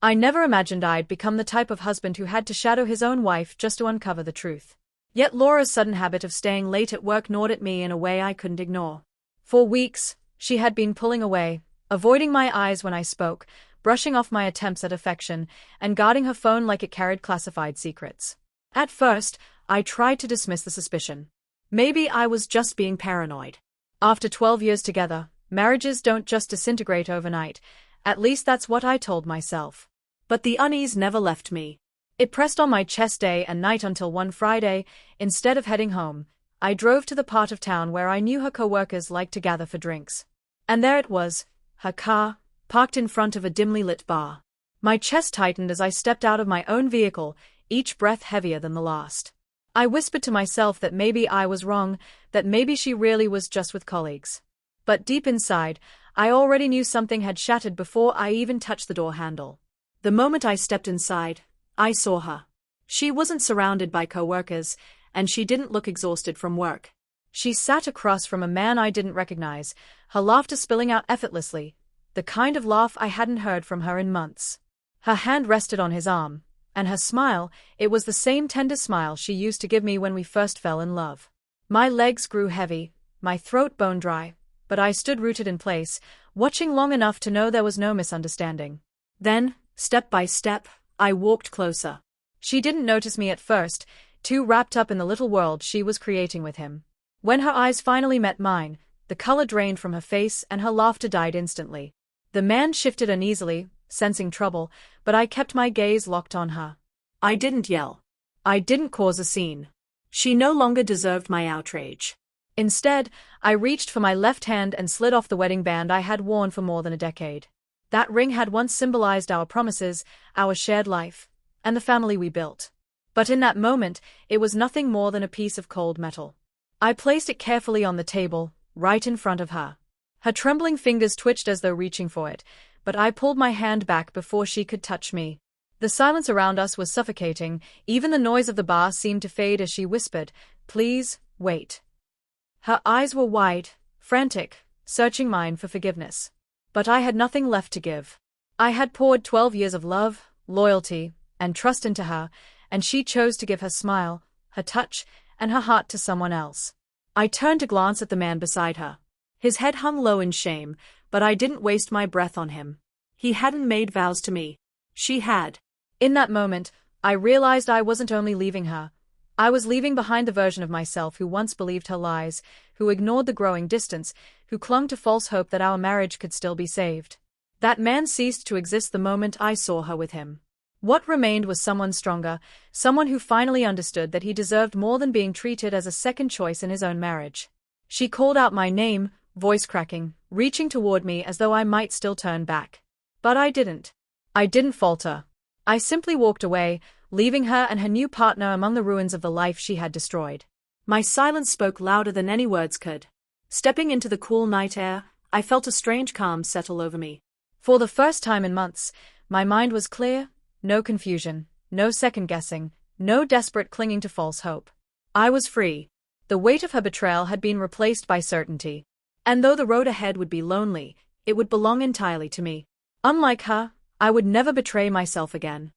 I never imagined I'd become the type of husband who had to shadow his own wife just to uncover the truth. Yet Laura's sudden habit of staying late at work gnawed at me in a way I couldn't ignore. For weeks, she had been pulling away, avoiding my eyes when I spoke, brushing off my attempts at affection, and guarding her phone like it carried classified secrets. At first, I tried to dismiss the suspicion. Maybe I was just being paranoid. After 12 years together, marriages don't just disintegrate overnight. At least that's what I told myself. But the unease never left me. It pressed on my chest day and night until one Friday, instead of heading home, I drove to the part of town where I knew her co-workers liked to gather for drinks. And there it was, her car, parked in front of a dimly lit bar. My chest tightened as I stepped out of my own vehicle, each breath heavier than the last. I whispered to myself that maybe I was wrong, that maybe she really was just with colleagues. But deep inside, I already knew something had shattered before I even touched the door handle. The moment I stepped inside, I saw her. She wasn't surrounded by co-workers, and she didn't look exhausted from work. She sat across from a man I didn't recognize, her laughter spilling out effortlessly, the kind of laugh I hadn't heard from her in months. Her hand rested on his arm, and her smile, it was the same tender smile she used to give me when we first fell in love. My legs grew heavy, my throat bone dry, but I stood rooted in place, watching long enough to know there was no misunderstanding. Then, step by step, I walked closer. She didn't notice me at first, too wrapped up in the little world she was creating with him. When her eyes finally met mine, the color drained from her face and her laughter died instantly. The man shifted uneasily, sensing trouble, but I kept my gaze locked on her. I didn't yell. I didn't cause a scene. She no longer deserved my outrage. Instead, I reached for my left hand and slid off the wedding band I had worn for more than a decade. That ring had once symbolized our promises, our shared life, and the family we built. But in that moment, it was nothing more than a piece of cold metal. I placed it carefully on the table, right in front of her. Her trembling fingers twitched as though reaching for it, but I pulled my hand back before she could touch me. The silence around us was suffocating, even the noise of the bar seemed to fade as she whispered, "Please, wait." Her eyes were wide, frantic, searching mine for forgiveness. But I had nothing left to give. I had poured 12 years of love, loyalty, and trust into her, and she chose to give her smile, her touch, and her heart to someone else. I turned to glance at the man beside her. His head hung low in shame, but I didn't waste my breath on him. He hadn't made vows to me. She had. In that moment, I realized I wasn't only leaving her. I was leaving behind the version of myself who once believed her lies, who ignored the growing distance, who clung to false hope that our marriage could still be saved. That man ceased to exist the moment I saw her with him. What remained was someone stronger, someone who finally understood that he deserved more than being treated as a second choice in his own marriage. She called out my name, voice cracking, reaching toward me as though I might still turn back. But I didn't. I didn't falter. I simply walked away, leaving her and her new partner among the ruins of the life she had destroyed. My silence spoke louder than any words could. Stepping into the cool night air, I felt a strange calm settle over me. For the first time in months, my mind was clear, no confusion, no second-guessing, no desperate clinging to false hope. I was free. The weight of her betrayal had been replaced by certainty. And though the road ahead would be lonely, it would belong entirely to me. Unlike her, I would never betray myself again.